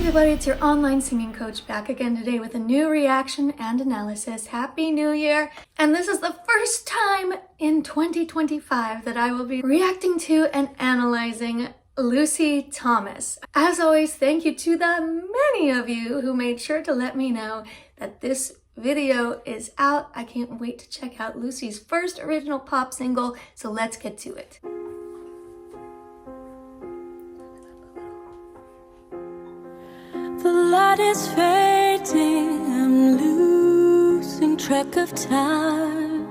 everybody, it's your online singing coach back again today with a new reaction and analysis. Happy New Year! And this is the first time in 2025 that I will be reacting to and analyzing Lucy Thomas. As always, thank you to the many of you who made sure to let me know that this video is out. I can't wait to check out Lucy's first original pop single, so let's get to it. The light is fading, I'm losing track of time.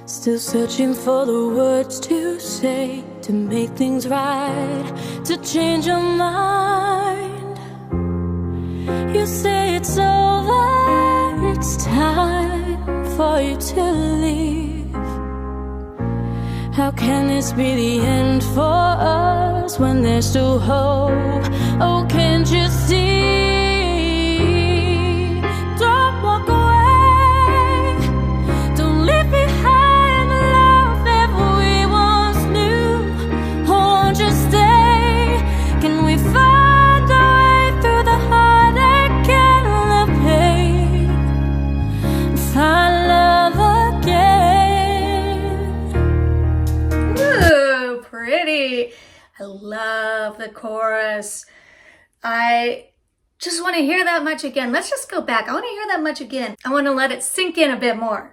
Still searching for the words to say, to make things right, to change your mind. You say it's over, it's time for you to leave. How can this be the end for us when there's still hope? Oh, can't you see? Don't walk away. Don't leave behind the love that we once knew. Won't you stay? Can we find a way through the heartache and the pain? Find love again. Ooh, pretty. I love the chorus. I just want to hear that much again. Let's just go back. I want to hear that much again. I want to let it sink in a bit more.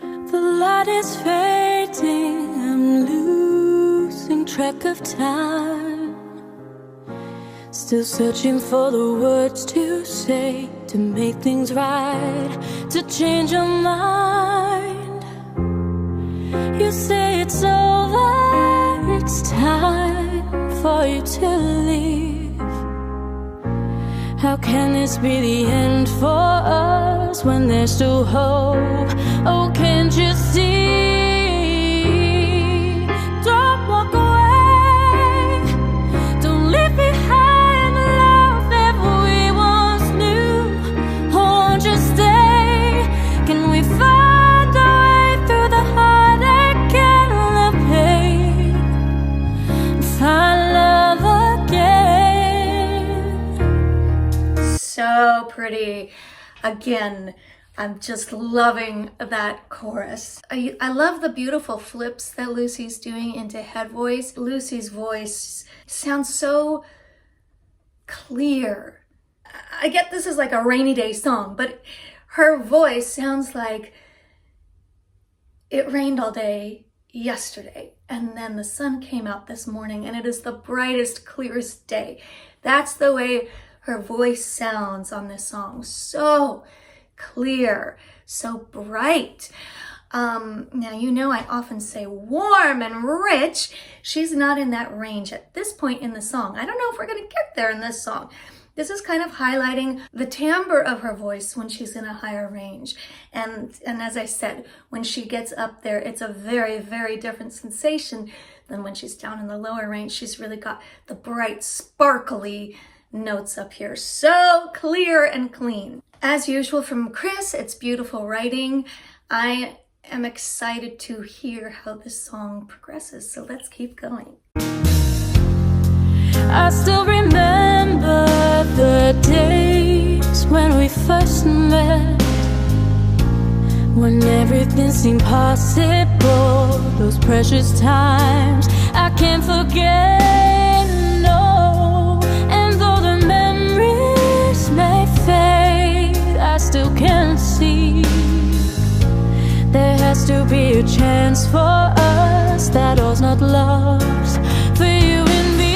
The light is fading, I'm losing track of time. Still searching for the words to say, to make things right, to change your mind. You say it's over, it's time for you to leave. How can this be the end for us when there's still hope? Oh, can't you see? Don't walk away. Don't leave behind the love that we once knew. Won't you stay? Can we find a way through the heartache and the pain? Find love again. So pretty. Again, I'm just loving that chorus. I love the beautiful flips that Lucy's doing into head voice. Lucy's voice sounds so clear. I get this is like a rainy day song, but her voice sounds like it rained all day yesterday, and then the sun came out this morning, and it is the brightest, clearest day. That's the way her voice sounds on this song. So clear, so bright. Now, you know I often say warm and rich. She's not in that range at this point in the song. I don't know if we're gonna get there in this song. This is kind of highlighting the timbre of her voice when she's in a higher range. And as I said, when she gets up there, it's a very, very different sensation than when she's down in the lower range. She's really got the bright, sparkly notes up here. So clear and clean. As usual from Chris, it's beautiful writing. I am excited to hear how this song progresses, so let's keep going. I still remember the days when we first met, when everything seemed possible. Those precious times I can't forget, no. And though the memories may fade, I still can't see. There has to be a chance for us, that all's not lost for you and me.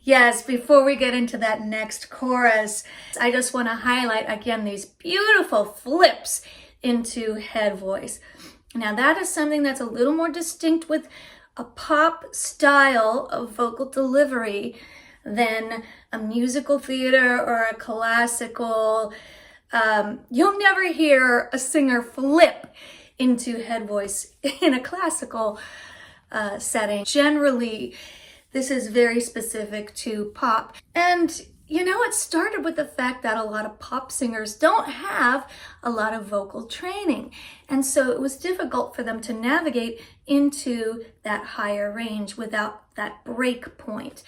Yes, before we get into that next chorus, I just want to highlight again these beautiful flips into head voice. Now that is something that's a little more distinct with a pop style of vocal delivery than a musical theater or a classical. You'll never hear a singer flip into head voice in a classical setting. Generally, this is very specific to pop. And you know, it started with the fact that a lot of pop singers don't have a lot of vocal training. And so it was difficult for them to navigate into that higher range without that break point.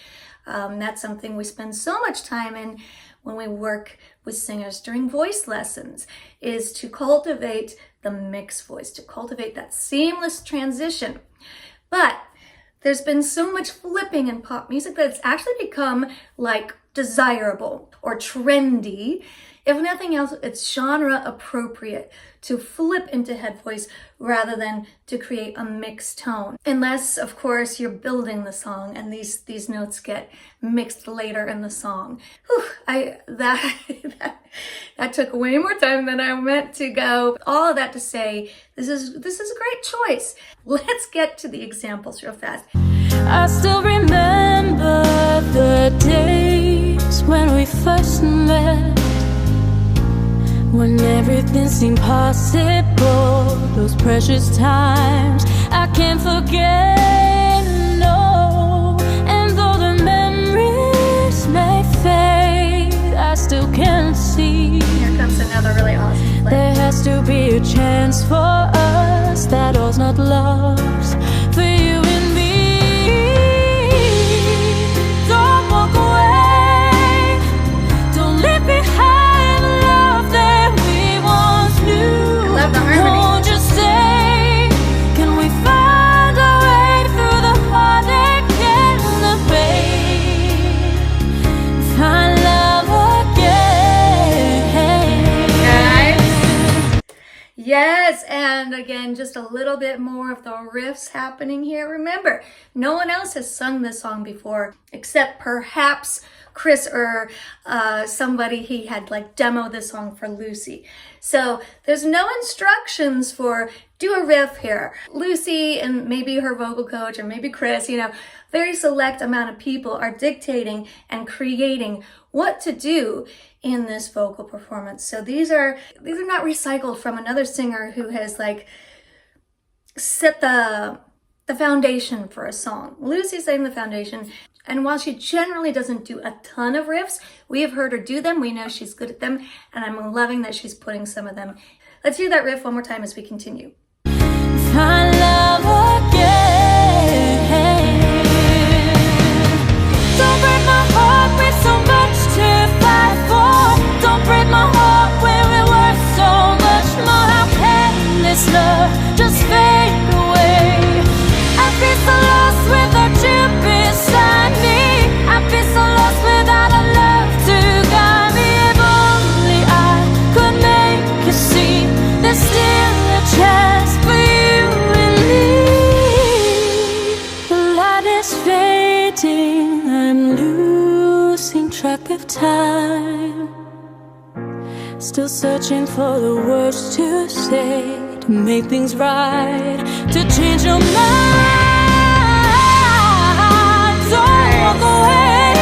That's something we spend so much time in when we work with singers during voice lessons, is to cultivate the mixed voice, to cultivate that seamless transition. But there's been so much flipping in pop music that it's actually become like desirable or trendy. If nothing else, it's genre appropriate to flip into head voice rather than to create a mixed tone. Unless, of course, you're building the song and these notes get mixed later in the song. Whew, that took way more time than I meant to go. All of that to say, this is a great choice. Let's get to the examples real fast. I still remember the days when we first met, when everything seemed possible, those precious times I can't forget, no. And though the memories may fade, I still can see. Here comes another really awesome play. There has to be a chance for us, that all's not lost for you and me. Don't walk away, don't leave behind the love that we once knew. I love the harmony. Don't just stay, can we find a way through the heartache and the pain? Find love again. Yes, and again, just a little bit more of the riffs happening here. Remember, no one else has sung this song before, except perhaps Chris or somebody. He had like demoed this song for Lucy. So there's no instructions for do a riff here. Lucy and maybe her vocal coach or maybe Chris, you know, very select amount of people are dictating and creating what to do in this vocal performance. So these are not recycled from another singer who has like set the foundation for a song. Lucy's setting the foundation, and while she generally doesn't do a ton of riffs, we have heard her do them. We know she's good at them, and I'm loving that she's putting some of them. Let's hear that riff one more time as we continue. Find love again. Don't break my heart with so much to fight for. Don't break my heart when we were so much more. How can this love just fade away? I'd be so lost without you beside me. I'd be so lost without a love to guide me. If only I could make you see there's still a chance for you and me. The light is fading, I'm losing track of time. Still searching for the words to say, to make things right, to change your mind. Don't walk away,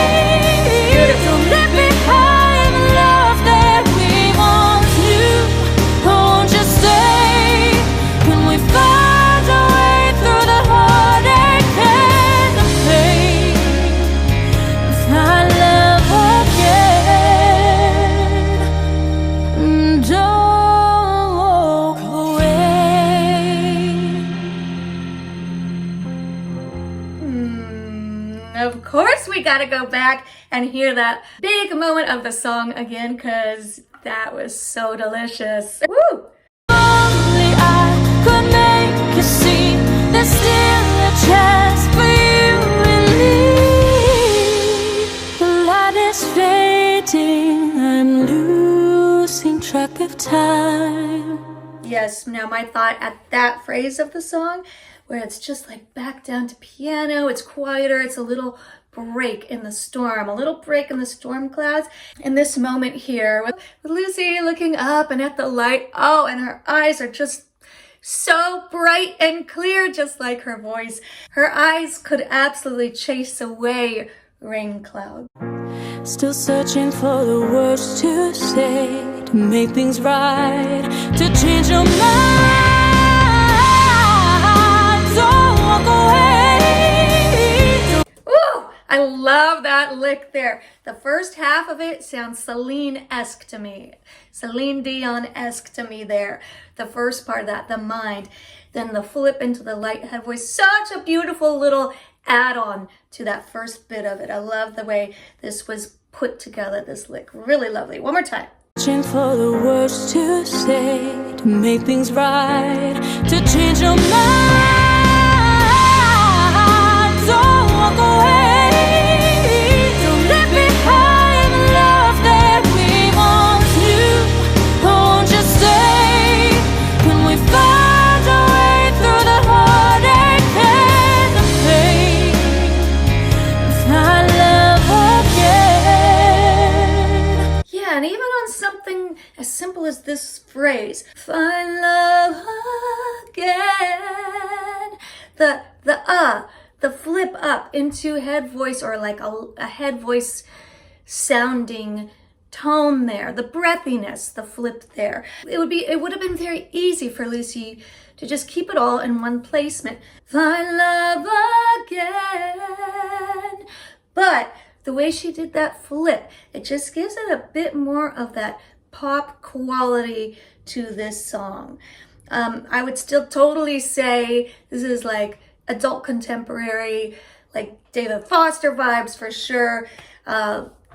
don't leave behind the love that we once knew. Won't you stay, can we find a way through the heartache and the pain? Find love again. Don't walk away. Of course we gotta go back and hear that big moment of the song again, because that was so delicious. Woo! Only I could make you see there's still a chance for you and me. The light is fading, I'm losing track of time. Yes, now my thought at that phrase of the song, where it's just like back down to piano, it's quieter, it's a little break in the storm, a little break in the storm clouds. And this moment here with Lucy looking up and at the light, oh, and her eyes are just so bright and clear, just like her voice. Her eyes could absolutely chase away rain clouds. Still searching for the words to say, to make things right, to change your mind. Don't walk away. Ooh, I love love that lick there. The first half of it sounds Celine-esque to me. Celine Dion-esque to me there. The first part of that, the mind. Then the flip into the light head voice. Such a beautiful little add-on to that first bit of it. I love the way this was put together, this lick. Really lovely. One more time. Searching for the words to say, to make things right, to change your mind. Don't walk away, don't leave behind the love that we once knew. Won't you stay? Can we find a way through the heartache and the pain? Find love again. Yeah, and even on something as simple as this phrase, find love again, the flip up into head voice, or like a head voice sounding tone there, the breathiness, the flip there. It would have been very easy for Lucy to just keep it all in one placement. Find love again. But the way she did that flip, it just gives it a bit more of that pop quality to this song. I would still totally say this is like adult contemporary, like David Foster vibes for sure.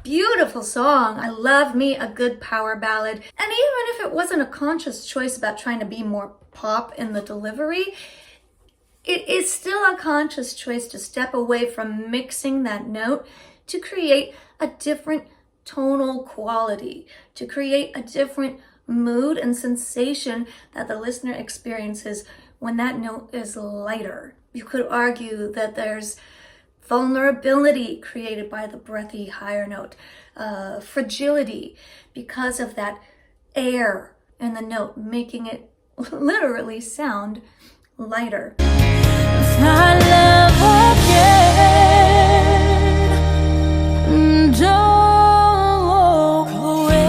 Beautiful song. I love me a good power ballad. And even if it wasn't a conscious choice about trying to be more pop in the delivery, it is still a conscious choice to step away from mixing that note to create a different tonal quality, to create a different mood and sensation that the listener experiences when that note is lighter. You could argue that there's vulnerability created by the breathy higher note, fragility because of that air in the note, making it literally sound lighter. I love again. Don't walk away.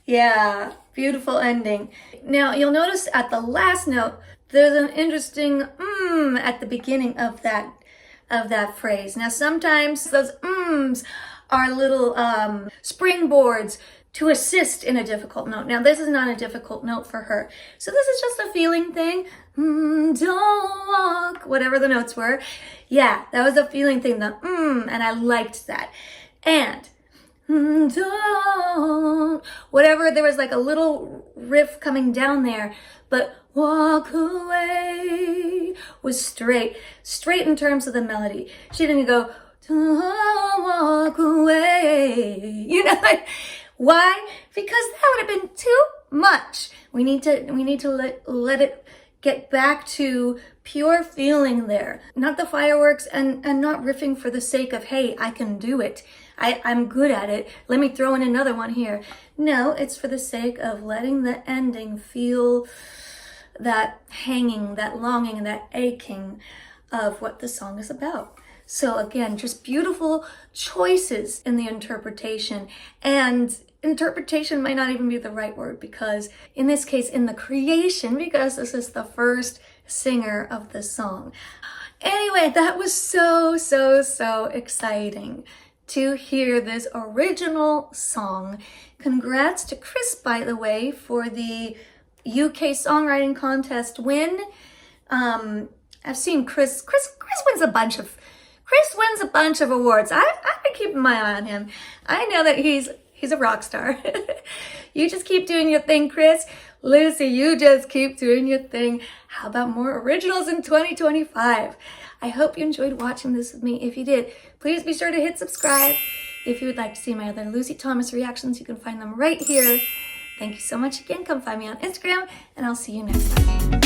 Yeah, beautiful ending. Now you'll notice at the last note, there's an interesting at the beginning of that phrase. Now sometimes those are little springboards to assist in a difficult note. Now this is not a difficult note for her. So this is just a feeling thing. Don't walk, whatever the notes were. Yeah, that was a feeling thing, the and I liked that. And don't, whatever, there was like a little riff coming down there, but walk away was straight in terms of the melody. She didn't go, don't walk away, you know, like, why? Because that would have been too much. We need to let it get back to pure feeling there, not the fireworks and not riffing for the sake of, hey, I can do it. I'm good at it. Let me throw in another one here. No, it's for the sake of letting the ending feel that hanging, that longing, that aching of what the song is about. So again, just beautiful choices in the interpretation. And interpretation might not even be the right word, because in this case, in the creation, because this is the first singer of the song. Anyway, that was so exciting to hear this original song. Congrats to Chris, by the way, for the UK Songwriting Contest win. I've seen Chris wins a bunch of awards. I've been keeping my eye on him. I know that he's a rock star. You just keep doing your thing, Chris. Lucy, you just keep doing your thing. How about more originals in 2025? I hope you enjoyed watching this with me. If you did, please be sure to hit subscribe. If you would like to see my other Lucy Thomas reactions, you can find them right here. Thank you so much again. Come find me on Instagram, and I'll see you next time.